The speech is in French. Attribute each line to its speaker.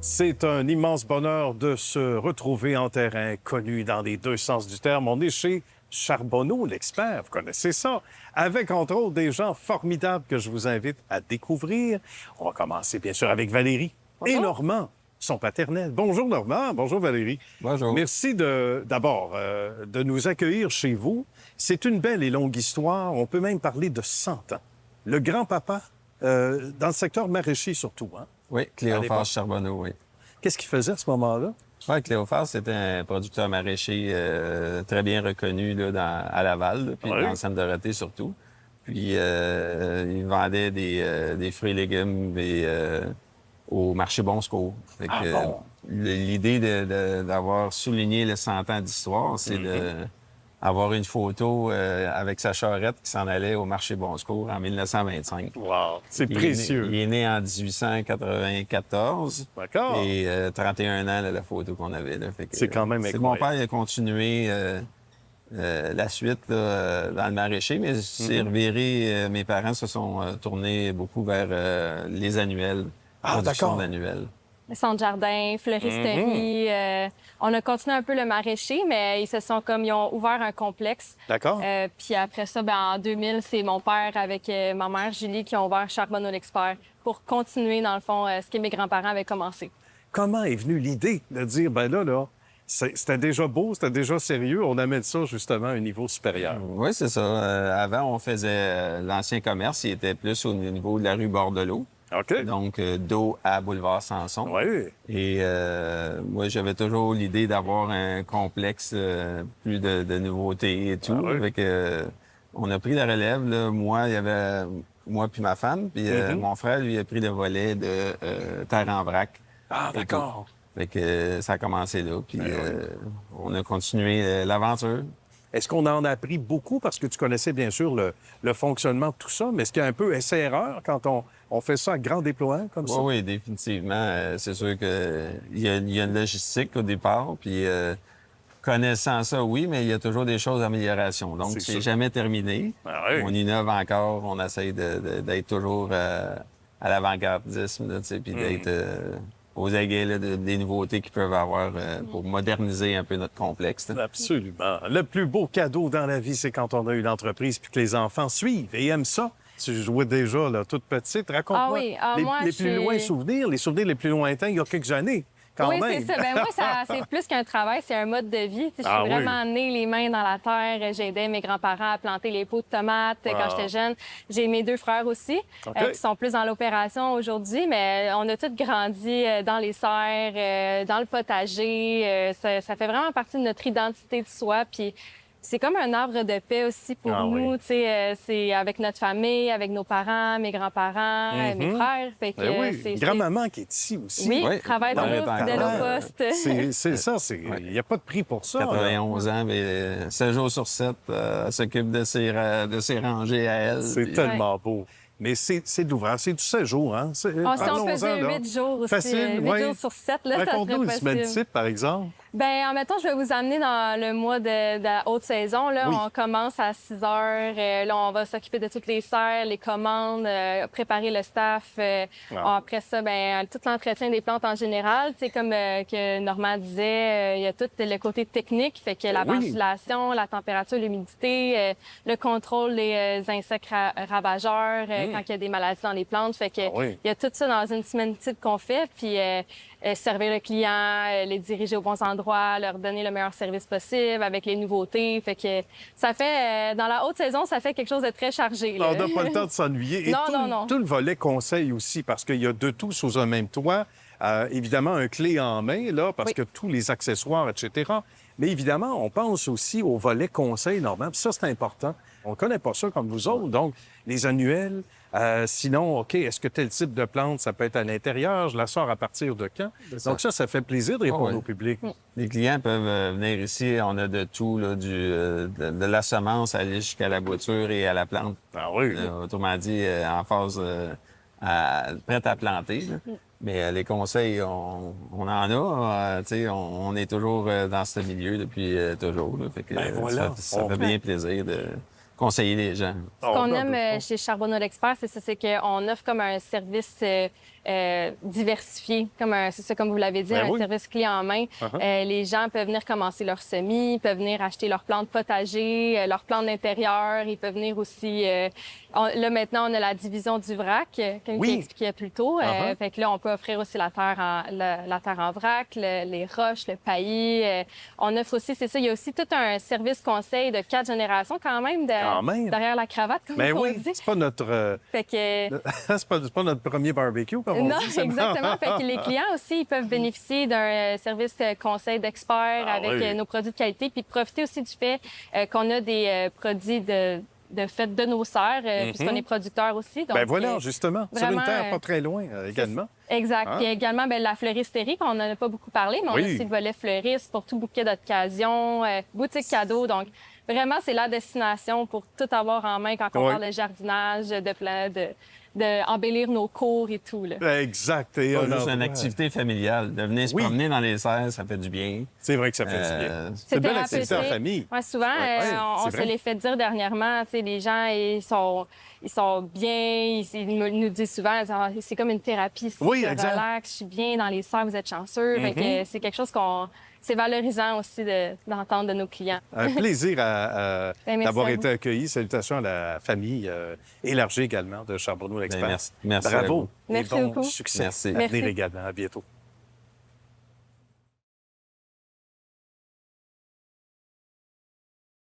Speaker 1: C'est un immense bonheur de se retrouver en terrain connu dans les deux sens du terme. On est chez Charbonneau, l'expert, vous connaissez ça, avec entre autres des gens formidables que je vous invite à découvrir. On va commencer bien sûr avec Valérie et Normand, son paternel. Bonjour Normand, bonjour Valérie.
Speaker 2: Bonjour.
Speaker 1: Merci d'abord de nous accueillir chez vous. C'est une belle et longue histoire, on peut même parler de 100 ans. Le grand-papa, dans le secteur maraîcher surtout, hein?
Speaker 2: Oui, Cléophas Charbonneau, oui.
Speaker 1: Qu'est-ce qu'il faisait à ce moment-là?
Speaker 2: Oui, Cléophas, c'était un producteur maraîcher très bien reconnu là, à Laval, là, puis dans le Sainte-Dorothée surtout. Puis il vendait des fruits et légumes au marché Bon Secours. Fait que,
Speaker 1: bon?
Speaker 2: L'idée d'avoir souligné les 100 ans d'histoire, c'est d'avoir une photo avec sa charrette qui s'en allait au marché Bon Secours en 1925.
Speaker 1: Wow, c'est précieux.
Speaker 2: Il est né en 1894.
Speaker 1: D'accord.
Speaker 2: Et 31 ans, là, la photo qu'on avait.
Speaker 1: C'est quand même incroyable.
Speaker 2: Mon père il a continué la suite là, dans le maraîcher, mais c'est reviré. Mes parents se sont tournés beaucoup vers les annuels.
Speaker 1: D'accord.
Speaker 2: D'annuels.
Speaker 3: Le centre jardin, fleuristerie. On a continué un peu le maraîcher, mais ils ont ouvert un complexe.
Speaker 1: D'accord.
Speaker 3: Puis après ça, en 2000, c'est mon père avec ma mère Julie qui ont ouvert Charbonneau l'expert pour continuer, dans le fond, ce que mes grands-parents avaient commencé.
Speaker 1: Comment est venue l'idée de dire, là, c'était déjà beau, c'était déjà sérieux, on amène ça justement à un niveau supérieur?
Speaker 2: Oui, c'est ça. Avant, on faisait l'ancien commerce, il était plus au niveau de la rue Bordelot.
Speaker 1: OK.
Speaker 2: Donc, dos à Boulevard Samson.
Speaker 1: Oui.
Speaker 2: Et moi, j'avais toujours l'idée d'avoir un complexe, plus de nouveautés et tout. Fait que, on a pris la relève. Là. Moi, il y avait moi puis ma femme. Puis mon frère, lui, a pris le volet de Terre en vrac.
Speaker 1: Ah, d'accord.
Speaker 2: Fait que ça a commencé là. Puis on a continué l'aventure.
Speaker 1: Est-ce qu'on en a appris beaucoup? Parce que tu connaissais bien sûr le fonctionnement de tout ça, mais est-ce qu'il y a un peu essai-erreur quand on fait ça à grand déploiement comme ça?
Speaker 2: Oui, définitivement. C'est sûr qu'il y a une logistique au départ, puis connaissant ça, oui, mais il y a toujours des choses d'amélioration. Donc, c'est jamais terminé.
Speaker 1: Ah oui.
Speaker 2: On innove encore, on essaye d'être toujours à l'avant-gardisme, là, tu sais, puis d'être aux aguets là, des nouveautés qu'ils peuvent avoir pour moderniser un peu notre complexe. Là.
Speaker 1: Absolument. Le plus beau cadeau dans la vie, c'est quand on a une entreprise puis que les enfants suivent et aiment ça. Tu jouais déjà, là, toute petite. Raconte-moi les plus loin souvenirs, les souvenirs les plus lointains il y a quelques années.
Speaker 3: Oui, c'est ça. Moi, c'est plus qu'un travail, c'est un mode de vie. Je suis vraiment née les mains dans la terre. J'aidais mes grands-parents à planter les pots de tomates quand j'étais jeune. J'ai mes deux frères aussi, qui sont plus dans l'opération aujourd'hui, mais on a tous grandi dans les serres, dans le potager. Ça fait vraiment partie de notre identité de soi. Puis c'est comme un arbre de paix aussi pour nous. C'est avec notre famille, avec nos parents, mes grands-parents, mes frères. Fait que
Speaker 1: grand-maman qui est ici aussi.
Speaker 3: Oui, travaille toujours, fidèle au poste.
Speaker 1: C'est ça. Il n'y a pas de prix pour ça.
Speaker 2: 91 ans, mais 7 jours sur 7, elle s'occupe de ses rangées à elle.
Speaker 1: C'est tellement beau. Mais c'est de l'ouvrage, c'est du 7 jours, hein?
Speaker 3: Si on faisait 8 jours aussi.
Speaker 1: Facile,
Speaker 3: 8 jours sur 7, là, ça serait possible.
Speaker 1: Raconte-nous une semaine type, par exemple.
Speaker 3: Bien, mettons, je vais vous amener dans le mois de la haute saison. Là, on commence à 6 heures. Là, on va s'occuper de toutes les serres, les commandes, préparer le staff. Après ça, tout l'entretien des plantes en général. Tu sais, comme que Normand disait, il y a tout le côté technique, fait que la ventilation, la température, l'humidité, le contrôle des insectes ravageurs quand il y a des maladies dans les plantes. Fait que il y a tout ça dans une semaine type qu'on fait. Puis servir le client, les diriger aux bons endroits, leur donner le meilleur service possible avec les nouveautés. Fait que ça fait, dans la haute saison, ça fait quelque chose de très chargé. Là.
Speaker 1: On n'a pas le temps de s'ennuyer. Et tout le volet conseil aussi, parce qu'il y a de tout sous un même toit. Évidemment, un clé en main, là, parce que tous les accessoires, etc. Mais évidemment, on pense aussi au volet conseil, normalement. Puis ça, c'est important. On ne connaît pas ça comme vous autres. Donc, les annuels. Sinon, OK, est-ce que tel type de plante, ça peut être à l'intérieur? Je la sors à partir de quand? Donc ça fait plaisir de répondre au public.
Speaker 2: Les clients peuvent venir ici. On a de tout, là, de la semence aller jusqu'à la boiture et à la plante.
Speaker 1: Ah oui.
Speaker 2: Autrement dit, en phase prête à planter. Là. Mais les conseils, on en a. On est toujours dans ce milieu depuis toujours. Là. Fait que, ça fait bien plaisir de conseiller les gens.
Speaker 3: Ce qu'on aime chez Charbonneau L'Expert, c'est ça, c'est qu'on offre comme un service diversifié, c'est ça, comme vous l'avez dit, un service clé en main. Les gens peuvent venir commencer leur semis, peuvent venir acheter leurs plantes potagers, leurs plantes d'intérieur. Ils peuvent venir aussi... là, maintenant, on a la division du vrac, comme j'ai expliqué plus tôt. Fait que là, on peut offrir aussi la terre en vrac, les roches, le paillis. On offre aussi, c'est ça, il y a aussi tout un service conseil de 4 générations quand même, derrière la cravate, comme on dit.
Speaker 1: C'est pas notre...
Speaker 3: Fait que...
Speaker 1: c'est pas notre premier barbecue, comme on dit.
Speaker 3: Exactement. Fait que les clients aussi, ils peuvent bénéficier d'un service conseil d'experts avec nos produits de qualité, puis profiter aussi du fait qu'on a des produits de fait de nos serres, puisqu'on est producteurs aussi. Donc,
Speaker 1: voilà, justement, sur une terre pas très loin également.
Speaker 3: Exact. Puis également, la fleuristerie, qu'on n'en a pas beaucoup parlé, mais on a aussi le volet fleuriste pour tout bouquet d'occasion, boutique cadeau. Donc, vraiment, c'est la destination pour tout avoir en main quand on parle de jardinage, d'embellir nos cours et tout. Là.
Speaker 1: Exact.
Speaker 2: Et juste une activité familiale. De venir se promener dans les serres, ça fait du bien.
Speaker 1: C'est vrai que ça fait du bien. C'est une belle activité en famille.
Speaker 3: Ouais, souvent, on se l'est fait dire dernièrement, les gens, ils sont bien, ils nous disent souvent, c'est comme une thérapie. Je relaxe, je suis bien dans les serres, vous êtes chanceux. Fait que c'est quelque chose c'est valorisant aussi d'entendre de nos clients.
Speaker 1: Un plaisir d'avoir été accueilli. Salutations à la famille élargie également de Charbonneau L'Expert.
Speaker 2: Merci.
Speaker 1: Bravo.
Speaker 3: Merci
Speaker 1: et bon
Speaker 3: beaucoup.
Speaker 1: succès.
Speaker 2: Merci.
Speaker 1: À venir également. À bientôt.